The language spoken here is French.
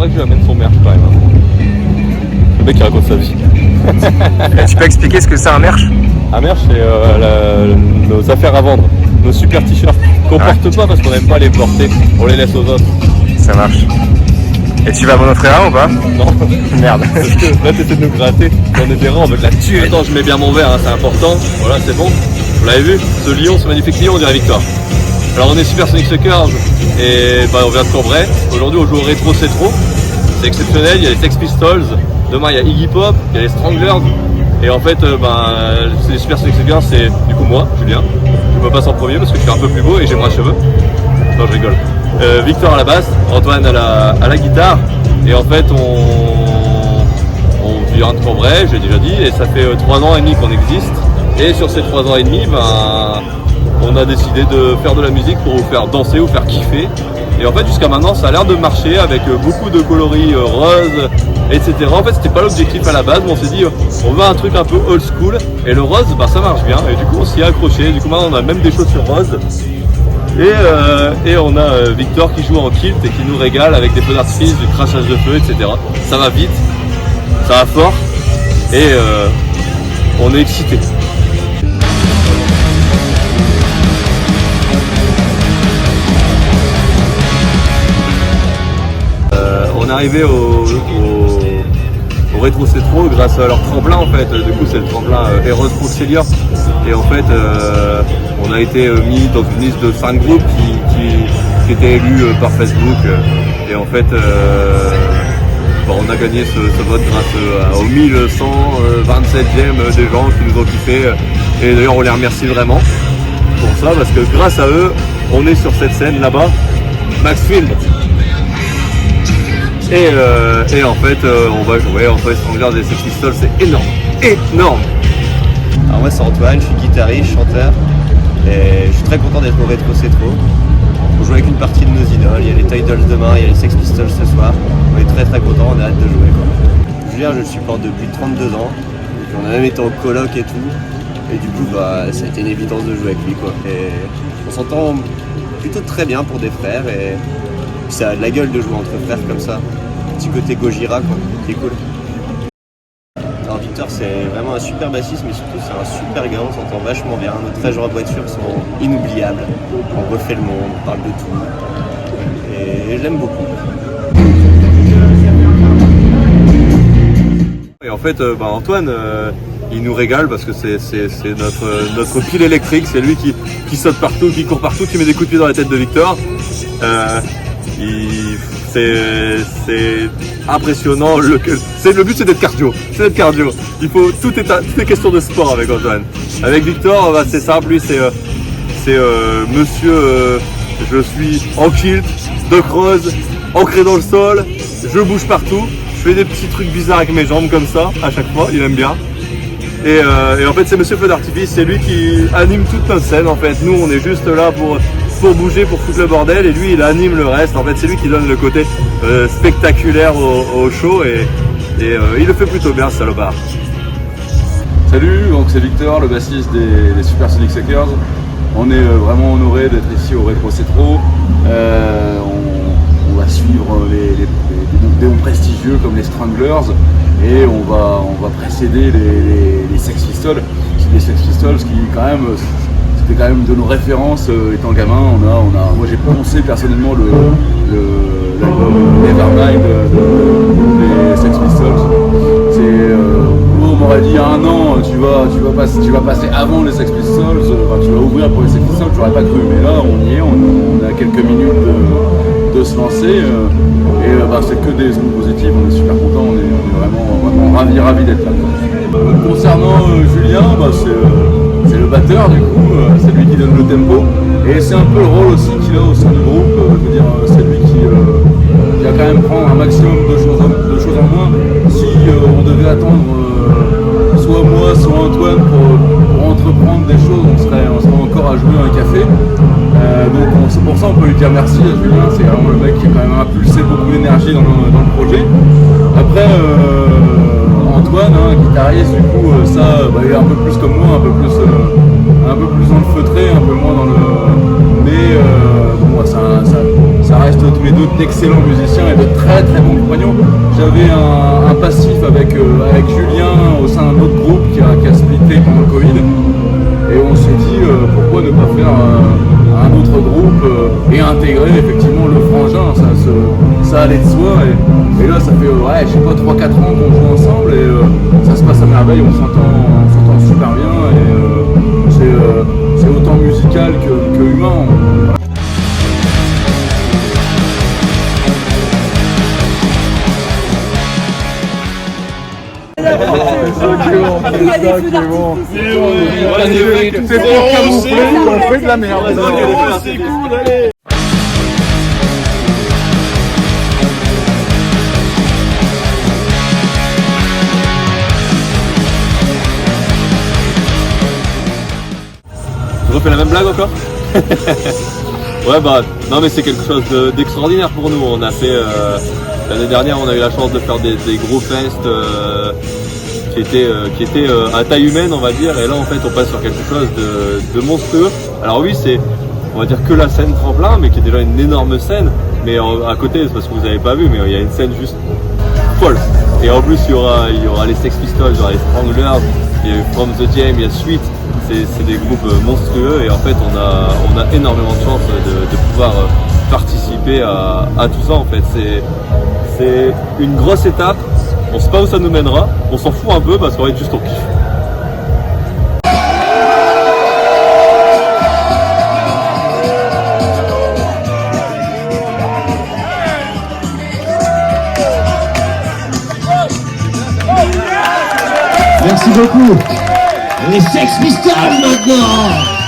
que je lui amène son merch quand même. Le mec qui raconte sa vie. Tu peux expliquer ce que c'est un merch? Un merch, c'est nos affaires à vendre, nos super t-shirts qu'on porte pas parce qu'on n'aime pas les porter, on les laisse aux autres. Ça marche. Et tu vas m'en offrir un ou pas? Non. Merde. Parce que là t'essaies de nous gratter, on est des rangs, on veut de la tuer. Attends, je mets bien mon verre, hein, c'est important. Voilà, c'est bon. Vous l'avez vu, ce lion, ce magnifique lion, on dirait Victor. Alors on est Super Sonic Suckers et on vient de Cambrai. Aujourd'hui on joue au Rétro C'est Trop. C'est exceptionnel, il y a les Sex Pistols, demain il y a Iggy Pop, il y a les Stranglers. Et en fait, c'est les Super Sonic Suckers, c'est du coup moi, Julien. Je me passe en premier parce que je suis un peu plus beau et j'ai moins de cheveux. Non, je rigole. Victor à la basse, Antoine à la guitare. Et en fait, on vient de Cambrai, j'ai déjà dit, et ça fait 3 ans et demi qu'on existe. Et sur ces 3 ans et demi, on a décidé de faire de la musique pour vous faire danser, vous faire kiffer. Et en fait, jusqu'à maintenant, ça a l'air de marcher avec beaucoup de coloris roses, etc. En fait, c'était pas l'objectif à la base, mais on s'est dit, on veut un truc un peu old school. Et le rose, ça marche bien. Et du coup, on s'y est accroché. Du coup, maintenant, on a même des chaussures roses. Et on a Victor qui joue en kilt et qui nous régale avec des feux d'artifice, du crachage de feu, etc. Ça va vite, ça va fort. Et on est excités. On est arrivé au Rétro C'est Trop grâce à leur tremplin en fait. Du coup c'est le tremplin Eros Proxelia. Et en fait on a été mis dans une liste de 5 groupes qui étaient élus par Facebook. Et en fait on a gagné ce vote grâce au 1127e des gens qui nous ont kiffé. Et d'ailleurs on les remercie vraiment pour ça parce que grâce à eux on est sur cette scène là-bas. Maxfield. Et en fait, on va jouer entre les Stranglers et les Sex Pistols, c'est énorme, énorme. Alors moi c'est Antoine, je suis guitariste, chanteur, et je suis très content d'être au Rétro C'est Trop. On joue avec une partie de nos idoles, il y a les Tidals demain, il y a les Sex Pistols ce soir. On est très très content, on a hâte de jouer quoi. Julien je le supporte depuis 32 ans, et on a même été en coloc et tout, et du coup ça a été une évidence de jouer avec lui quoi. Et on s'entend plutôt très bien pour des frères, et ça a de la gueule de jouer entre frères comme ça. Petit côté Gojira quoi, c'est cool. Alors Victor c'est vraiment un super bassiste, mais surtout c'est un super gars, on s'entend vachement bien. Nos trajets en voiture sont inoubliables. On refait le monde, on parle de tout. Et je l'aime beaucoup. Et en fait Antoine il nous régale parce que c'est notre pile électrique, c'est lui qui saute partout, qui court partout, qui met des coups de pied dans la tête de Victor. C'est impressionnant. Le but c'est d'être cardio. Il faut tout est question de sport avec Antoine. Avec Victor, c'est simple. Lui c'est monsieur. Je suis en kilt, de creuse, ancré dans le sol. Je bouge partout. Je fais des petits trucs bizarres avec mes jambes comme ça à chaque fois. Il aime bien. Et en fait c'est monsieur Feu d'artifice. C'est lui qui anime toute notre scène. En fait, nous on est juste là pour bouger, pour foutre le bordel, et lui il anime le reste. En fait c'est lui qui donne le côté spectaculaire au show, et il le fait plutôt bien ce salopard. Salut, donc c'est Victor, le bassiste des Super Sonic Suckers. On est vraiment honoré d'être ici au Rétro C'est Trop. On va suivre des noms prestigieux comme les Stranglers, et on va précéder les Sex Pistols. Les Sex Pistols qui quand même c'était quand même de nos références étant gamin. Moi j'ai pensé personnellement l'album Nevermind des Sex Pistols. On m'aurait dit il y a 1 an tu vas passer avant les Sex Pistols, tu vas ouvrir pour les Sex Pistols, j'aurais pas cru, mais là on y est, on a quelques minutes de se lancer, c'est que des ondes positives, on est super contents, on est vraiment ravis d'être là. Concernant Julien, c'est le batteur du coup, c'est lui qui donne le tempo, et c'est un peu le rôle aussi qu'il a au sein du groupe. Je veux dire, c'est lui qui va quand même prendre un maximum de choses en moins. Si on devait attendre soit moi, soit Antoine pour entreprendre des choses, on serait encore à jouer à un café. Donc c'est pour ça on peut lui dire merci à Julien, c'est vraiment le mec qui a quand même impulsé beaucoup d'énergie dans le projet. Après Antoine, guitariste, du coup il est un peu plus comme moi, un peu plus dans le feutré, un peu moins dans le... Mais ça reste tous les deux d'excellents musiciens et de très très bons compagnons. J'avais un passif avec Julien au sein d'un autre groupe qui a splitté pendant le Covid. Et on s'est dit pourquoi ne pas faire un autre groupe et intégrer effectivement le frangin, ça allait de soi. Et là ça fait ouais, je sais pas 3-4 ans qu'on joue ensemble et ça se passe à merveille, on s'entend super bien et c'est autant musical que humain. Il y a des feux d'artifice. C'est pour camoufler, on fait de la merde. C'est cool, allez. Je refais la même blague encore. Ouais bah non mais c'est quelque chose d'extraordinaire pour nous. On a fait l'année dernière on a eu la chance de faire des gros fests qui étaient à taille humaine on va dire, et là en fait on passe sur quelque chose de monstrueux. Alors oui c'est on va dire que la scène tremplin mais qui est déjà une énorme scène, mais à côté c'est parce que vous avez pas vu mais il y a une scène juste folle. Et en plus il y aura les Sex Pistols, il y aura les Stranglers, il y a eu From the Jam, il y a Sweet. C'est des groupes monstrueux et en fait on a énormément de chance de pouvoir participer à tout ça en fait. C'est une grosse étape, on sait pas où ça nous mènera, on s'en fout un peu parce qu'en fait juste on kiffe. Merci beaucoup. Les Sex Pistols maintenant.